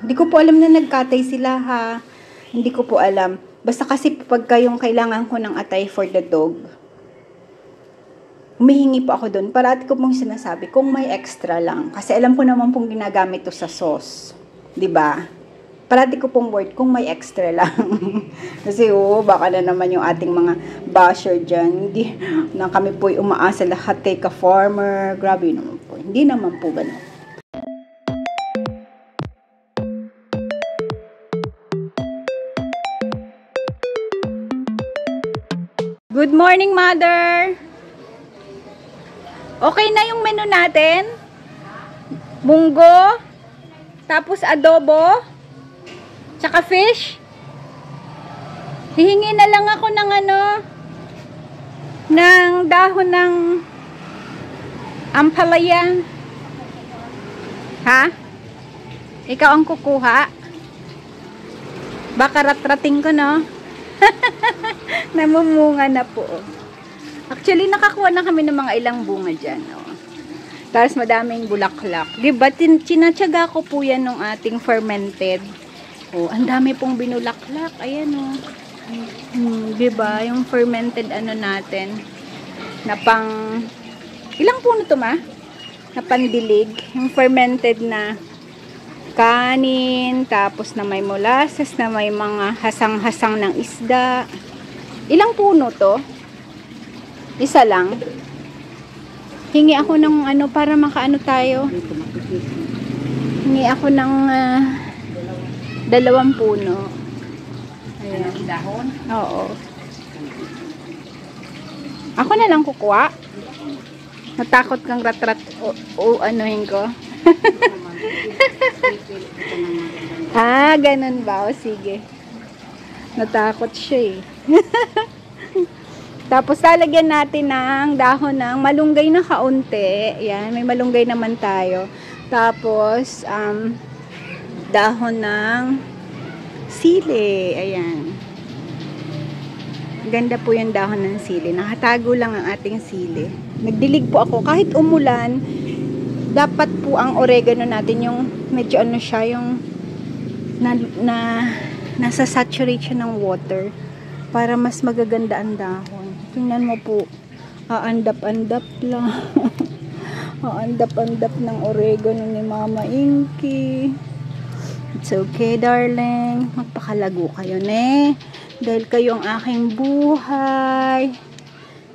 Hindi ko po alam na nagkatay sila ha. Hindi ko po alam. Basta kasi pagka yung kailangan ko ng atay for the dog, humihingi po ako doon. Parati ko pong sinasabi, kung may extra lang. Kasi alam ko naman pong ginagamit to sa sauce. 'Di ba? Parati ko pong word, kung may extra lang. Kasi baka na naman yung ating mga basher dyan. Hindi na kami po'y umaasa lahat kay ka-farmer. Grabe naman po. Hindi naman po ganun. Good morning, Mother! Okay na yung menu natin? Munggo, tapos adobo, tsaka fish. Hihingi na lang ako ng ng dahon ng ampalaya. Ha? Ikaw ang kukuha? Baka ratrating ko, no? Namumunga na po. Actually, nakakuha na kami ng mga ilang bunga dyan. Tapos madaming bulaklak. Diba? Tinatsaga ko po yan ng ating fermented. Ang dami pong binulaklak. Ayan diba? Yung fermented natin. Na pang... Ilang puno to ma? Na pandilig. Yung fermented na kanin. Tapos na may molasses. Na may mga hasang-hasang ng isda. Ilang puno to? Isa lang. Hingi ako ng para makaano tayo. Hingi ako ng 2 puno. Ayan. Dahon? Oo. Ako na lang kukuha. Natakot kang ratrat anuhin ko. Ganun ba? O sige. Natakot siya eh. Tapos lalagyan natin ng dahon ng malunggay na kaunti. Ayan, may malunggay naman tayo. Tapos dahon ng sili. Ayan. Ganda po yung dahon ng sili. Nakatago lang ang ating sili. Nagdilig po ako. Kahit umulan, dapat po ang oregano natin yung medyo siya, yung nasa saturate siya ng water para mas magaganda ang dahon. Tingnan mo po, aandap-andap lang. Aandap-andap ng oregano ni Mama Inky. It's okay, darling. Magpakalago kayo, ne? Dahil kayo ang aking buhay.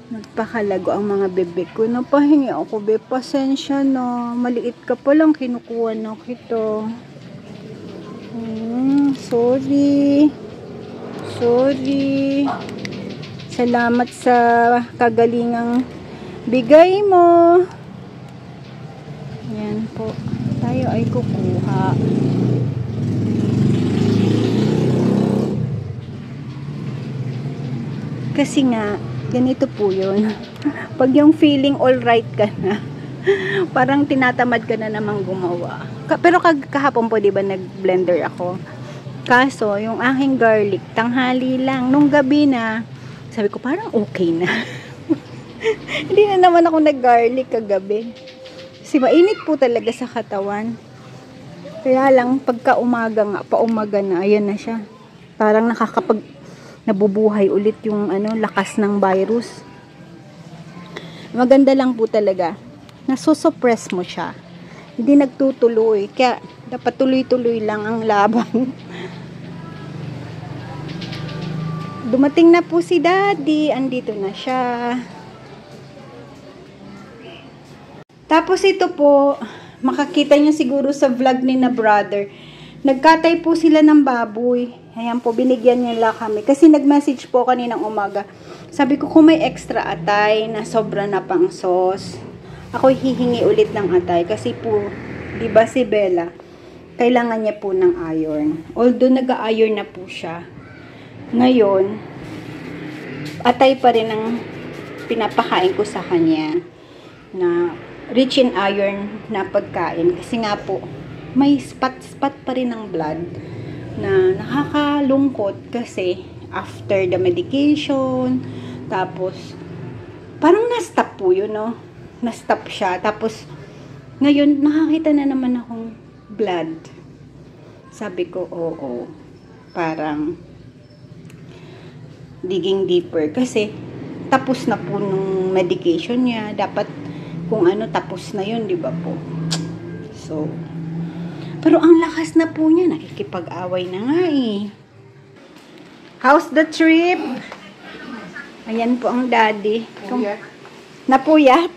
Magpakalago ang mga bebe ko. Napahingi ako, be. Pasensya na. Maliit ka pa lang, kinukuha na kita. Sorry. Sorry. Salamat sa kagalingang bigay mo. Yan po. Tayo ay kukuha. Kasi nga, ganito po yun. Pag yung feeling alright ka na, parang tinatamad ka na namang gumawa. Pero kahapon po, diba, nag-blender ako. Kaso, yung aking garlic, tanghali lang. Nung gabi na, sabi ko, parang okay na. Hindi na naman ako nag-garlic kagabi. Kasi mainit po talaga sa katawan. Kaya lang, pagka umaga nga, paumaga na, ayan na siya. Parang nabubuhay ulit yung lakas ng virus. Maganda lang po talaga. Nasusuppress mo siya. Hindi nagtutuloy. Kaya, dapat tuloy-tuloy lang ang laban. Dumating na po si Daddy. Andito na siya. Tapos ito po, makakita niyo siguro sa vlog ni na brother. Nagkatay po sila ng baboy. Ayan po, binigyan nila kami. Kasi nag-message po kaninang umaga. Sabi ko, kung may extra atay na sobra na pang sauce, ako hihingi ulit ng atay. Kasi po, diba si Bella, kailangan niya po ng iron. Although nag-iron na po siya. Ngayon, atay pa rin ang pinapakain ko sa kanya na rich in iron na pagkain. Kasi nga po, may spot pa rin ng blood na nakakalungkot kasi after the medication, tapos parang na-stop po yun, no? Na-stop siya. Tapos, ngayon, nakakita na naman akong blood. Sabi ko, oo. Parang digging deeper. Kasi, tapos na po nung medication niya. Dapat, kung ano, tapos na yun, di ba po? So, pero ang lakas na po niya. Nakikipag-away na nga eh. How's the trip? Ayan po ang daddy. Napuyat?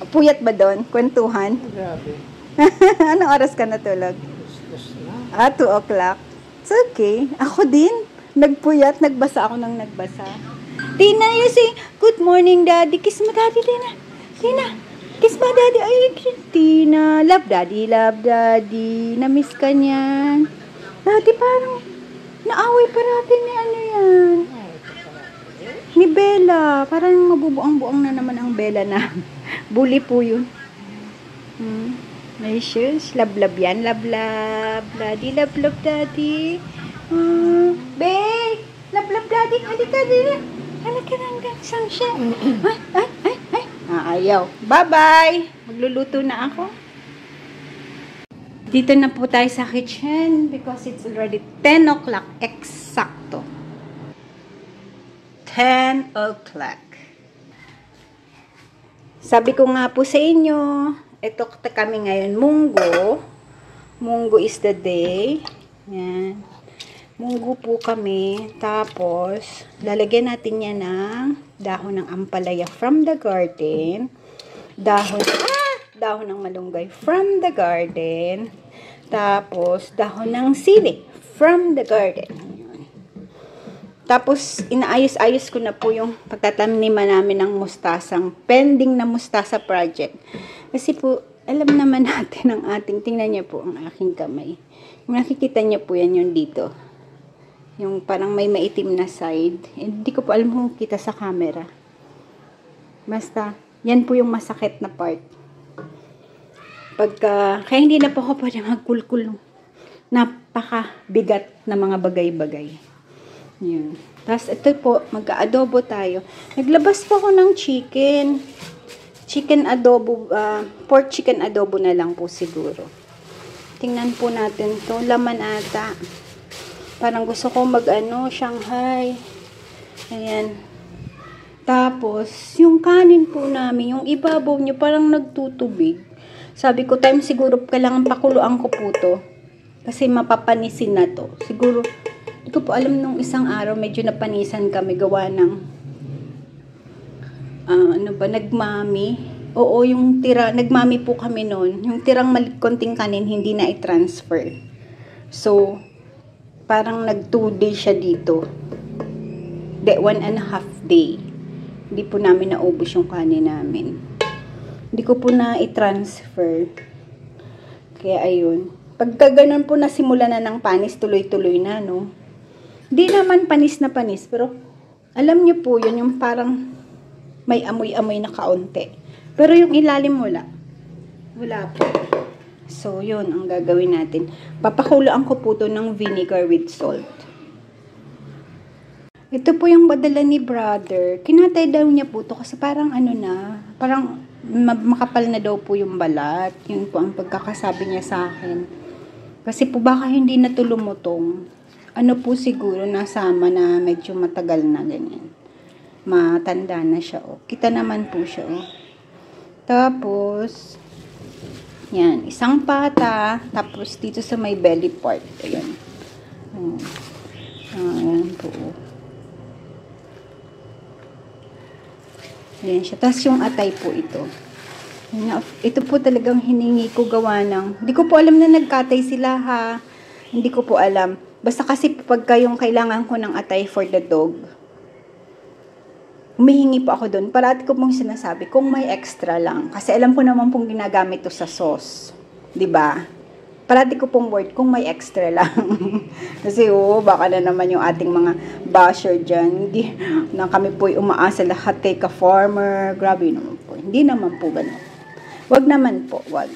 Puyat ba doon? Kwentuhan? Grabe. Anong oras ka natulog? 2 o'clock. It's okay. Ako din. Nagpuyat. Nagbasa ako ng nagbasa. Tina, you say, good morning, daddy. Kiss mo, daddy, Tina. Tina, kiss mo, daddy. Ay, Tina. Love, daddy, love, daddy. Namiss ka niyan. Daddy, parang naaway pa natin ni ano yan. Ni Bella. Parang mabubuang-buang na naman ang Bella na. Bully po yun. May shoes. Love yan. Love. Daddy, love, daddy. Babe! Love, daddy. Halika, daddy. Halika na hanggang saan siya. Ay. Ayaw. Bye-bye. Magluluto na ako. Dito na po tayo sa kitchen because it's already 10 o'clock. Eksakto. 10 o'clock. Sabi ko nga po sa inyo, ito kami ngayon, Munggo. Munggo is the day. Yan. Munggo po kami. Tapos, lalagyan natin yan ng dahon ng ampalaya from the garden. Dahon ng malunggay from the garden. Tapos, dahon ng sili from the garden. Tapos, inaayos-ayos ko na po yung pagtataniman namin ng mustasang pending na mustasa project. Kasi po, alam naman natin ang ating, tingnan niyo po ang aking kamay. Kung nakikita niyo po yan yung dito. Yung parang may maitim na side. Hindi ko po alam kung kita sa camera. Basta, yan po yung masakit na part. Kaya hindi na po ako pwede magkulkul. Napakabigat na mga bagay-bagay. Yan. Tapos ito po, mag-adobo tayo. Naglabas po ako ng chicken. Chicken adobo, pork chicken adobo na lang po siguro. Tingnan po natin to. Laman ata. Parang gusto ko Shanghai. Ayan. Tapos, yung kanin po namin, yung ibabaw niya parang nagtutubig. Sabi ko, time siguro kailangan pakuluan ko po to. Kasi mapapanisin na to. Siguro, hindi ko po alam nung isang araw, medyo napanisan kami gawa ng nagmami. Oo, yung tira, nagmami po kami noon. Yung tirang konting kanin, hindi na i-transfer. So, parang nag 2 days siya dito. 1.5 day. Hindi po namin naubos yung kanin namin. Hindi ko po na i-transfer. Kaya ayun. Pagka ganun po nasimula na ng panis, tuloy-tuloy na, no? Hindi naman panis na panis, pero alam niyo po yun, yung parang may amoy-amoy na kaunti. Pero yung ilalim wala. Wala po. So, yun ang gagawin natin. Papakuloan ko po to ng vinegar with salt. Ito po yung badala ni brother. Kinatay daw niya po to kasi parang parang makapal na daw po yung balat. Yun po ang pagkakasabi niya sa akin. Kasi po baka hindi na to lumutong. Po siguro nasama na medyo matagal na ganyan. Matanda na siya, oh. Kita naman po siya, oh. Tapos, yan, isang pata, tapos dito sa may belly part, ayan. Ayan po, oh. Ayan siya. Tapos yung atay po ito. Ito po talagang hiningi ko gawa ng, hindi ko po alam na nagkatay sila, ha. Hindi ko po alam. Basta kasi pagka yung kailangan ko ng atay for the dog, humihingi po ako doon. Parati ko pong sinasabi, kung may extra lang. Kasi alam ko naman pong ginagamit to sa sauce. 'Di ba? Parati ko pong word, kung may extra lang. Kasi baka na naman yung ating mga basher dyan. Hindi na kami po'y umaasa lahat kay ka-farmer. Grabe naman po. Hindi naman po ganun. Wag naman po, wag.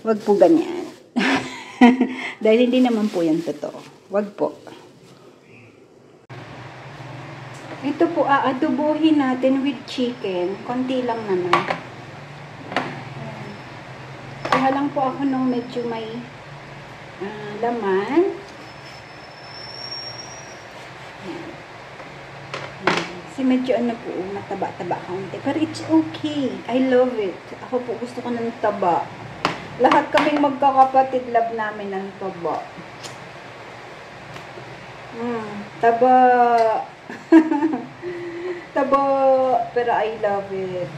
Wag po ganyan. Dahil hindi naman po yan totoo. Wag po. Ito po, aadobohin natin with chicken. Konti lang naman. Kuha lang po ako nung medyo may laman. Yan. Kasi medyo ano po, mataba-taba kaunti. Pero it's okay. I love it. Ako po gusto ko ng taba. Lahat kaming magkakapatid, love namin ng taba. Taba. Taba. Pero I love it.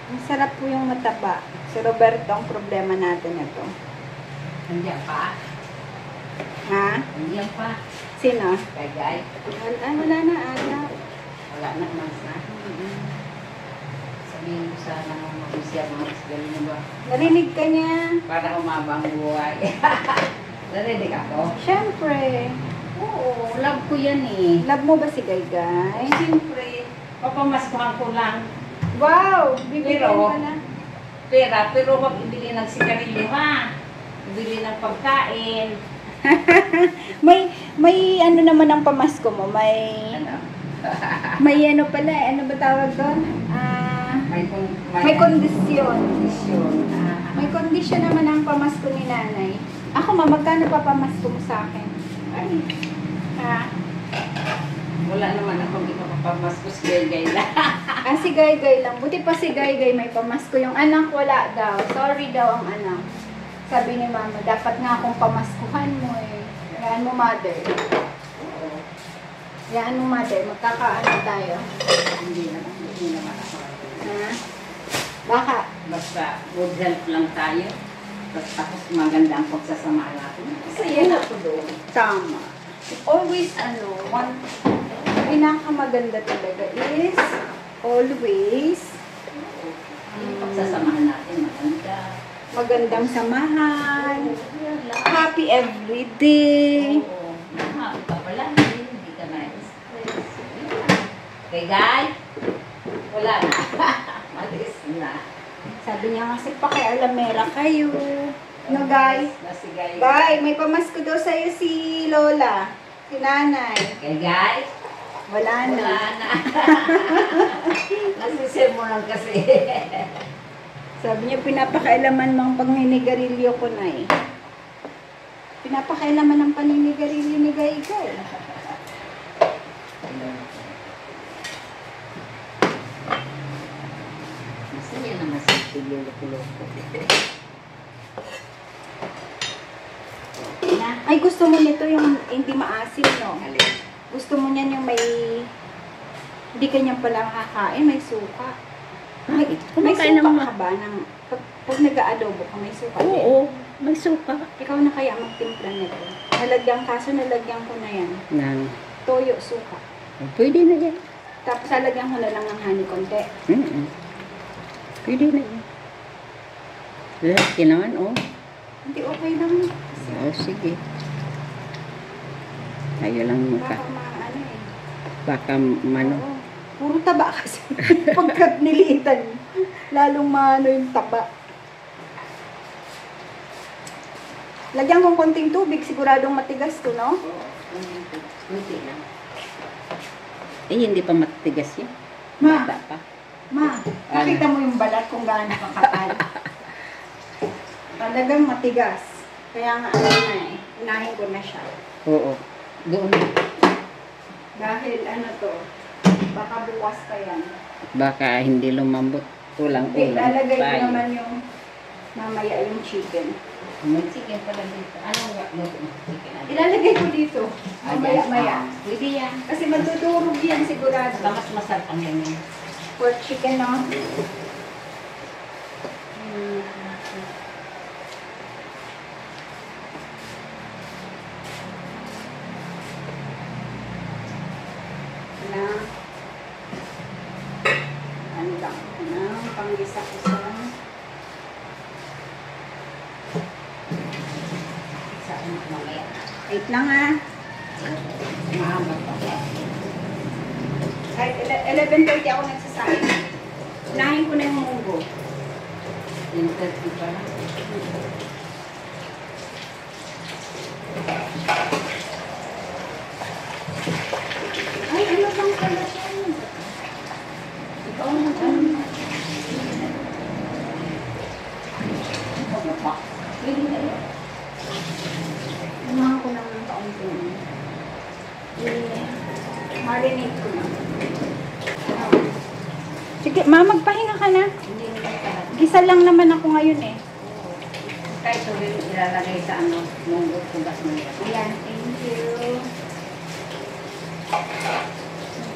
Masarap po yung mataba. Si Roberto ang problema natin ito. Nandiyan pa? Ha? Nandiyan pa? Sino? Kagay? Wala na, anak. Wala na, mas na. Sabihin ko sana mag-usya, mas galing na ba? Narinig ka niya? Para umabang buhay. Narinig ako? Siyempre. Oo, love ko yan eh. Love mo ba si Gaygay? Siyempre, papamaskuhan ko lang. Wow! Bibigyan Pero, ka na. Pero wag ibili ng sigarilyo ha. Ibili ng pagkain. may ano naman ang pamasko mo? Ano? May ano pala, ano ba tawag doon? May kondisyon. May kondisyon naman ang pamasko ni nanay. Ako magkano pa pamasko mo sa akin? Ay, Ha? wala naman akong ipapapamasko si Gaygay lang. Si Gaygay lang. Buti pa si Gaygay may pamasko. Yung anak wala daw. Sorry daw ang anak. Sabi ni mama, dapat nga akong pamaskuhan mo eh. Yan mo, mother. Yan mo, mother. Magkakaano tayo. Hindi naman ako. Ha? Baka. Basta good health lang tayo. Tapos maganda ang pagsasama natin. Kasi yan ako doon. Tama. Always, pinakamaganda talaga is always Yung pagsasamahan natin maganda. magandang samahan, happy everyday. Oo. Happy ka pala. Hindi ka na-stress. Gaygay? Wala na. Malis na. Sabi niya kasi pakialamera kayo. No, guys? Si Gay. Guy, may pamasko daw sa'yo si Lola, si Nanay. Gaygay? Wala na. Wala na. Nasisimulan kasi. Sabi niya, pinapakailaman mang paninigarilyo ko na eh. Pinapakailaman ang paninigarilyo ni Gaygay. Masaya naman sa pililukuloko. Ay, gusto mo nito yung hindi maasim, no? Alin? Gusto mo niyan yung may... Hindi kanya pala kakain, may suka. May kumakain suka ng ka ba? Pag nag-aadobo ka, may suka din. Oo, may suka. Ikaw na kaya magtimpla nito. Nalagyan ko na yan. Nang, Toyo, suka. pwede na yan. Tapos lalagyan ko na lang ng honey konti. Pwede na yan. Laki naman, oh. Hindi okay lang. Oh, sige. Ayaw lang maka. Baka maano eh. Baka mano. Oo. Puro taba kasi. Pagkat niliitan, lalong maano yung taba. Lagyan kong konting tubig, siguradong matigas to, no? Kunti lang. Eh, hindi pa matigas yun. Ma. Bata pa. Ma, nakita mo yung balat kung gaano kakapal. Talagang matigas. Kaya nga ano na eh, unahin ko na siya. Oo. Doon. Dahil ano to, baka bukas pa yan. Baka hindi lumambot. Hindi, Ulang-ulang. lalagay ko tayo. naman yung mamaya yung chicken. May chicken pala dito. Anong chicken? Ilalagay ko dito, mamaya-maya. Pwede yan. Kasi madudurog yan sigurado. Baka mas masarap ang ganyan. Pork chicken, no? Na ano lang, panggisa-gisa. Saan mamaya? Wait lang ah. Mahaba pa. Kahit 11:30 ako nagsasain. Unahin ko na yung munggo. 10:30 pa lang. Ay, ano bang pala siya? Ikaw na ano? Pwede na yun. Umahan ko lang ng kaunti. Marinate ko na. Sige, ma, magpahinga ka na. Hindi naman lahat. Gisa lang naman ako ngayon eh. Kahit ito ilalagay sa ano, munggo, tugas mo yan. Ayan, thank you.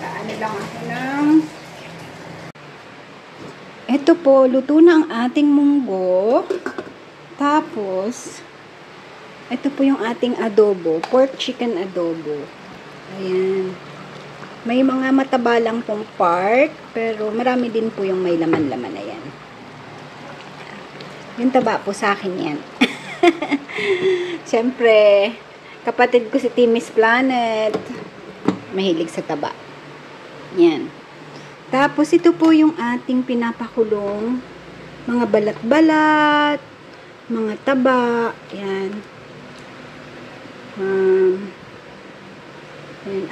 Ano lang ako ng... Ito po, luto na ang ating munggo. Tapos, ito po yung ating adobo. Pork chicken adobo. Ayan. May mga mataba lang pong part, pero marami din po yung may laman-laman na yan. Yung taba po sa akin yan. Siyempre, kapatid ko si Timmy's Planet. Mahilig sa taba. Yan. Tapos, ito po yung ating pinapakulong. Mga balat-balat, mga taba. Yan. Yan.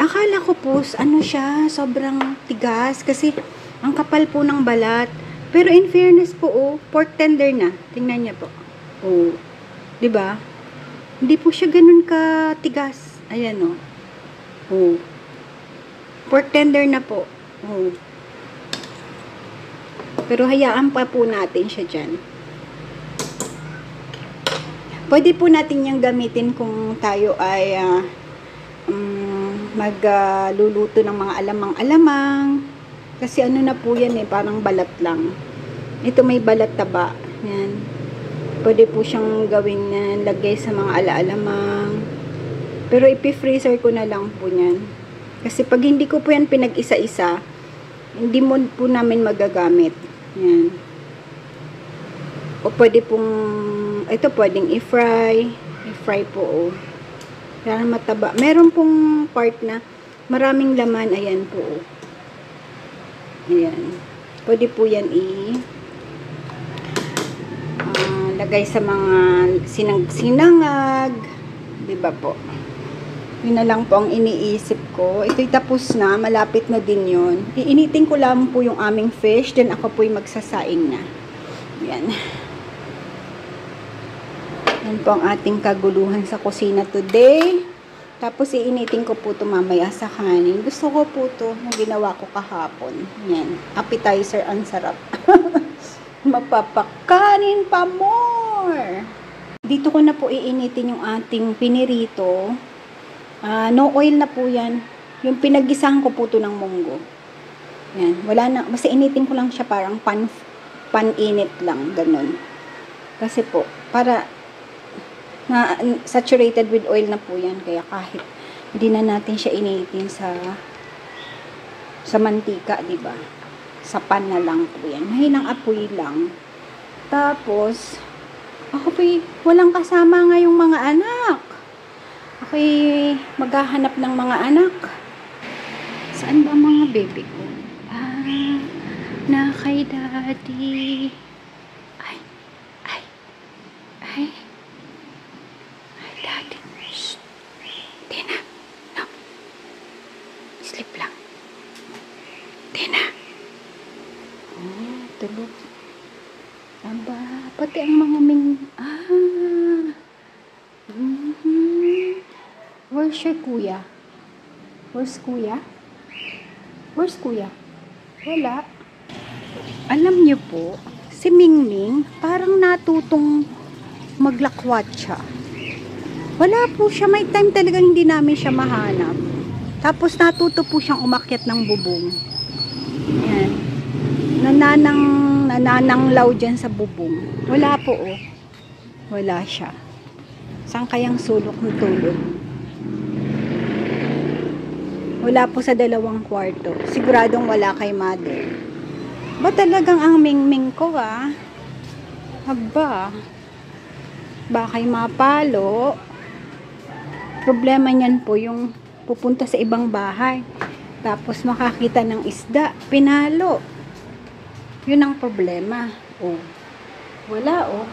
Akala ko po, ano siya, sobrang tigas. Kasi, ang kapal po ng balat. Pero in fairness po, oh, pork tender na. Tingnan niya po. Oh. 'Di ba? Hindi po siya ganun katigas. Ayan, oh. Oh. Pork tender na po. Oh. Pero hayaan pa po natin siya dyan. Pwede po natin yung gamitin kung tayo ay magluluto ng mga alamang-alamang. Kasi ano na po yan eh, parang balat lang. Ito may balat taba. Yan. Pwede po siyang gawin na lagay sa mga ala-alamang. Pero ipi-freezer ko na lang po yan. Kasi pag hindi ko po yan pinag-isa-isa, hindi mo po namin magagamit. Yan. O pwede pong, ito pwedeng i-fry. I-fry po, oh. Kaya mataba. Meron pong part na maraming laman. Ayan po, oh. Ayan. Pwede po yan lagay sa mga sinangag. Diba po? Yun na lang po ang iniisip ko. Ito'y tapos na. Malapit na din yun. Iinitin ko lang po yung aming fish. Then ako po'y magsasaing na. Yan. Yan po ang ating kaguluhan sa kusina today. Tapos, iinitin ko po ito mamaya sa kanin. Gusto ko po ito na ginawa ko kahapon. Yan. Appetizer, ang sarap. Mapapakanin pa more! Dito ko na po iinitin yung ating pinirito. No oil na po yan. Yung pinagisahan ko po ito ng munggo. Yan. Wala na. Basta initin ko lang siya parang pan-init lang. Ganun. Kasi po, para na saturated with oil na po yan, kaya kahit hindi na natin siya initin sa mantika, di ba? Sa pan na lang po yan. Mahinang apoy lang. Tapos, ako po walang kasama ngayong mga anak. Ako'y maghahanap ng mga anak. Saan ba mga baby ko? Na kay daddy. Ay. Daddy. Shh. Tina. No. Sleep lang. Tina. Oh, tulog. Aba, pati ang mga Where's your kuya? Where's kuya? Where's kuya? Wala. Alam niyo po, si Mingming parang natutong maglakwat siya. Wala po siya. May time talagang hindi namin siya mahanap. Tapos natuto po siyang umakyat ng bubong. Yan. Nanananglaw dyan sa bubong. Wala po, oh. Wala siya. Saan kayang sulok ng tulog? Wala po sa 2 kwarto. Siguradong wala kay mother. Ba talagang ang Mingming ko, ah? Haba. Ba kay mapalo? Problema niyan po yung pupunta sa ibang bahay. Tapos makakita ng isda. Pinalo. Yun ang problema. Oh. Wala, oh.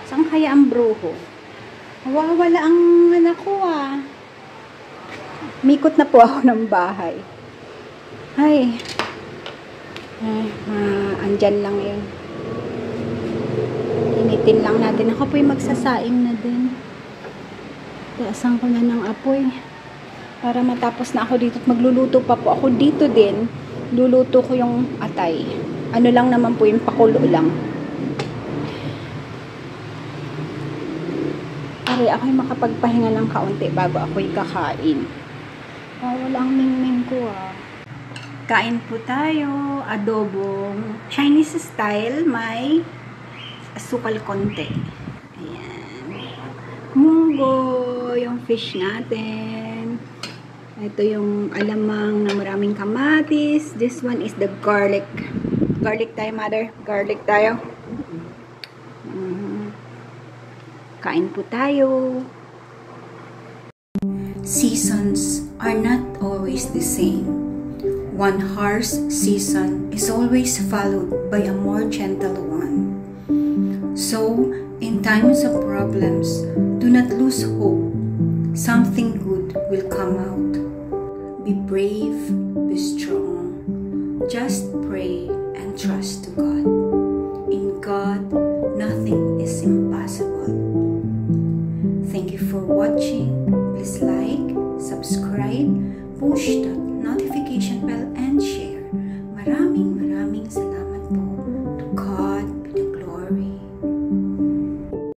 Saan kaya ang bruho? Wala ang anak ko, ah. Mikot na po ako ng bahay. Ay. Andyan lang yun. Init Abutin lang natin. Ako po'y magsasaing na din. Taasan ko na ng apoy. Para matapos na ako dito. At magluluto pa po ako dito din. Luluto ko yung atay. Ano lang naman po yung pakulo lang. Pare, ako'y makapagpahinga ng kaunti bago ako'y kakain. Wala ang mingming ko Kain po tayo. Adobong Chinese style. May asukal konti. Ayan. Munggo. Yung fish natin. Ito yung alamang na maraming kamatis. This one is the garlic. Garlic tayo, mother. Garlic tayo. Kain po tayo. Seasons are not always the same. One harsh season is always followed by a more gentle one. So, in times of problems, do not lose hope. Something good will come out. Be brave, be strong. Just pray and trust to God. In God, nothing is impossible. Thank you for watching. Please like, subscribe, push the